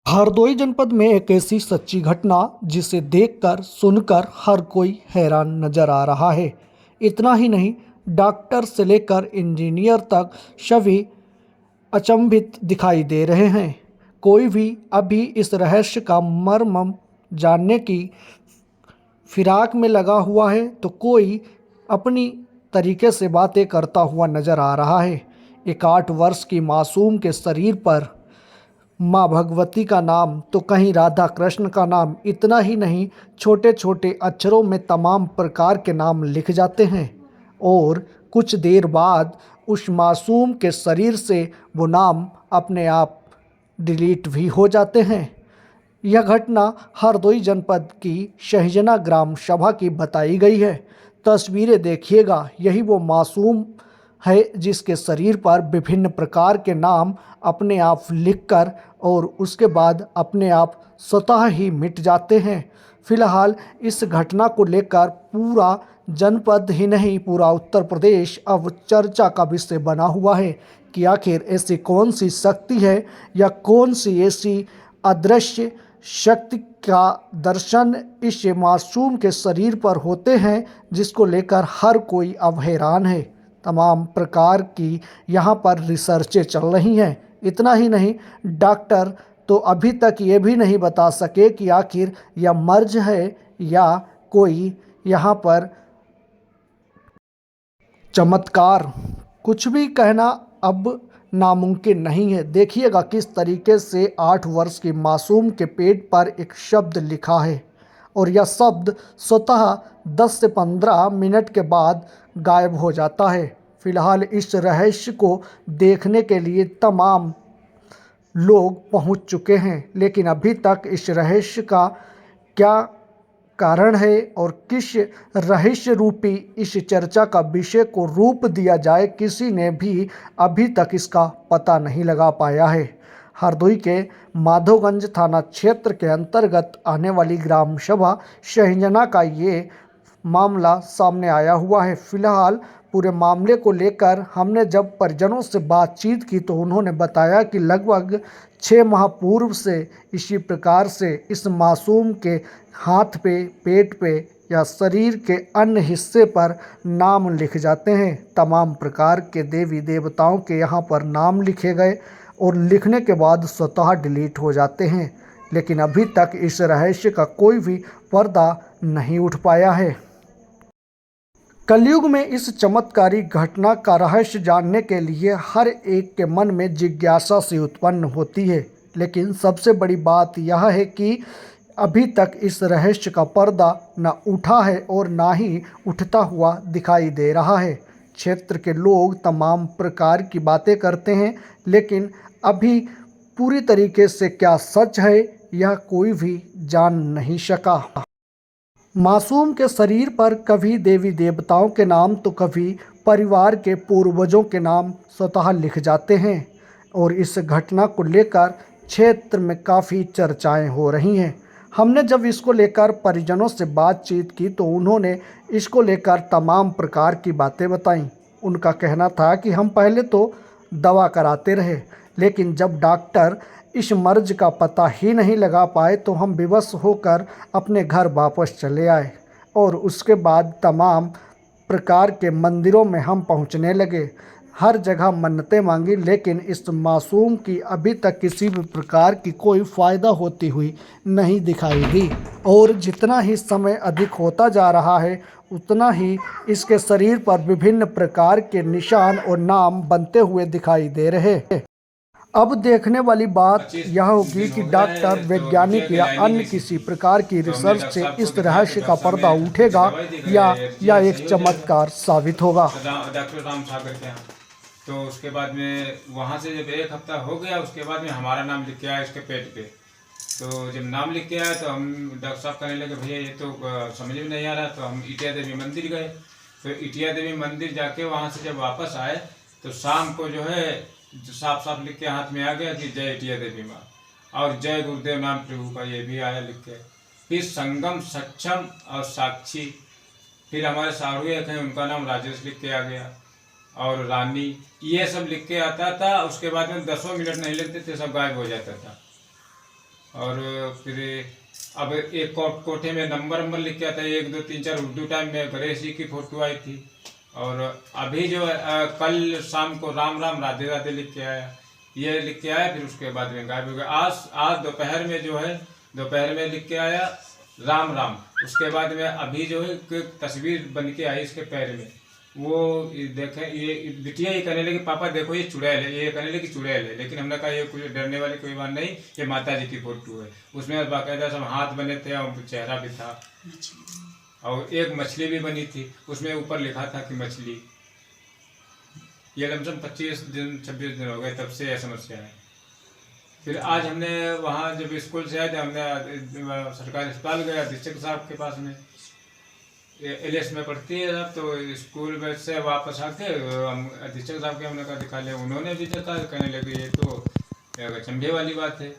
हरदोई जनपद में एक ऐसी सच्ची घटना जिसे देखकर सुनकर हर कोई हैरान नजर आ रहा है। इतना ही नहीं, डॉक्टर से लेकर इंजीनियर तक सभी अचंभित दिखाई दे रहे हैं। कोई भी अभी इस रहस्य का मर्म जानने की फिराक में लगा हुआ है, तो कोई अपनी तरीके से बातें करता हुआ नजर आ रहा है। एक 8 वर्ष की मासूम के शरीर पर माँ भगवती का नाम तो कहीं राधा कृष्ण का नाम, इतना ही नहीं, छोटे छोटे अक्षरों में तमाम प्रकार के नाम लिख जाते हैं और कुछ देर बाद उस मासूम के शरीर से वो नाम अपने आप डिलीट भी हो जाते हैं। यह घटना हरदोई जनपद की शहजना ग्राम सभा की बताई गई है। तस्वीरें देखिएगा, यही वो मासूम है जिसके शरीर पर विभिन्न प्रकार के नाम अपने आप लिखकर और उसके बाद अपने आप स्वतः ही मिट जाते हैं। फिलहाल इस घटना को लेकर पूरा जनपद ही नहीं, पूरा उत्तर प्रदेश अब चर्चा का विषय बना हुआ है कि आखिर ऐसी कौन सी शक्ति है या कौन सी ऐसी अदृश्य शक्ति का दर्शन इस मासूम के शरीर पर होते हैं जिसको लेकर हर कोई अब हैरान है। तमाम प्रकार की यहाँ पर रिसर्चें चल रही हैं। इतना ही नहीं, डॉक्टर तो अभी तक ये भी नहीं बता सके कि आखिर यह मर्ज है या कोई यहाँ पर चमत्कार। कुछ भी कहना अब नामुमकिन नहीं है। देखिएगा किस तरीके से 8 वर्ष की मासूम के पेट पर एक शब्द लिखा है और यह शब्द स्वतः 10 से 15 मिनट के बाद गायब हो जाता है। फिलहाल इस रहस्य को देखने के लिए तमाम लोग पहुंच चुके हैं, लेकिन अभी तक इस रहस्य का क्या कारण है और किस रहस्य रूपी इस चर्चा का विषय को रूप दिया जाए, किसी ने भी अभी तक इसका पता नहीं लगा पाया है। हरदोई के माधोगंज थाना क्षेत्र के अंतर्गत आने वाली ग्राम सभा शहजना का ये मामला सामने आया हुआ है। फिलहाल पूरे मामले को लेकर हमने जब परिजनों से बातचीत की तो उन्होंने बताया कि लगभग 6 माह पूर्व से इसी प्रकार से इस मासूम के हाथ पे, पेट पे या शरीर के अन्य हिस्से पर नाम लिख जाते हैं। तमाम प्रकार के देवी देवताओं के यहाँ पर नाम लिखे गए और लिखने के बाद स्वतः डिलीट हो जाते हैं, लेकिन अभी तक इस रहस्य का कोई भी पर्दा नहीं उठ पाया है। कलयुग में इस चमत्कारी घटना का रहस्य जानने के लिए हर एक के मन में जिज्ञासा सी उत्पन्न होती है, लेकिन सबसे बड़ी बात यह है कि अभी तक इस रहस्य का पर्दा न उठा है और ना ही उठता हुआ दिखाई दे रहा है। क्षेत्र के लोग तमाम प्रकार की बातें करते हैं, लेकिन अभी पूरी तरीके से क्या सच है यह कोई भी जान नहीं सका। मासूम के शरीर पर कभी देवी देवताओं के नाम तो कभी परिवार के पूर्वजों के नाम स्वतः लिख जाते हैं और इस घटना को लेकर क्षेत्र में काफ़ी चर्चाएं हो रही हैं। हमने जब इसको लेकर परिजनों से बातचीत की तो उन्होंने इसको लेकर तमाम प्रकार की बातें बताईं। उनका कहना था कि हम पहले तो दवा कराते रहे, लेकिन जब डॉक्टर इस मर्ज का पता ही नहीं लगा पाए तो हम विवश होकर अपने घर वापस चले आए और उसके बाद तमाम प्रकार के मंदिरों में हम पहुंचने लगे। हर जगह मन्नतें मांगी, लेकिन इस मासूम की अभी तक किसी भी प्रकार की कोई फ़ायदा होती हुई नहीं दिखाई दी और जितना ही समय अधिक होता जा रहा है उतना ही इसके शरीर पर विभिन्न प्रकार के निशान और नाम बनते हुए दिखाई दे रहे हैं। अब देखने वाली बात यह होगी कि डॉक्टर, वैज्ञानिक या अन्य किसी प्रकार की रिसर्च से इस रहस्य का पर्दा उठेगा या यह एक चमत्कार साबित होगा। डॉक्टर राम सागर के यहाँ तो उसके बाद में वहाँ से जब 1 हफ्ता हो गया उसके बाद में हमारा नाम लिख के आया इसके पेट पे। तो जब नाम लिख के आया तो हम डॉक्टर साहब कहने लगे भैया ये तो समझ में नहीं आ रहा। तो हम इटिया देवी मंदिर गए। तो इटिया देवी मंदिर जाके वहाँ से जब वापस आए तो शाम को जो है साफ साफ लिख के हाथ में आ गया कि जय इटिया देवी माँ और जय गुरुदेव नाम प्रभु का, ये भी आया लिख के। फिर संगम, सक्षम और साक्षी, फिर हमारे सारू एक हैं उनका नाम राजेश लिख के आ गया और रानी, ये सब लिख के आता था। उसके बाद में 10 मिनट नहीं लगते थे, सब गायब हो जाता था। और फिर अब एक कोठे में नंबर लिख के आता है 1 2 3 4 उर्दू टाइम में गणेश जी की फोटो आई थी। और अभी जो कल शाम को राम राम राधे राधे लिख के आया, ये लिख के आया, फिर उसके बाद में गायब हो गया। आज दोपहर में जो है दोपहर में लिख के आया राम राम, उसके बाद में अभी जो है तस्वीर बन के आई इसके पैर में। वो देखे ये बिटिया ये कहने लगी पापा देखो ये चुड़ैल है, ये कहने लगी चुड़ैल है, लेकिन हमने कहा ये कुछ डरने वाली कोई बात नहीं, ये माता जी की फोटो है। उसमें बाकायदा सब हाथ बने थे और चेहरा भी था और एक मछली भी बनी थी, उसमें ऊपर लिखा था कि मछली। ये लमसम 25 दिन 26 दिन हो गए तब से यह समस्या है। फिर आज हमने वहाँ जब स्कूल से आए थे हमने सरकारी अस्पताल गया, अधीक्षक साहब के पास में, एलएस में पढ़ती है साहब, तो स्कूल में से वापस आके हम अधीक्षक साहब के हमने कहा दिखा लिया, उन्होंने भी देखा, कहने लगे ये तो चंभे वाली बात है।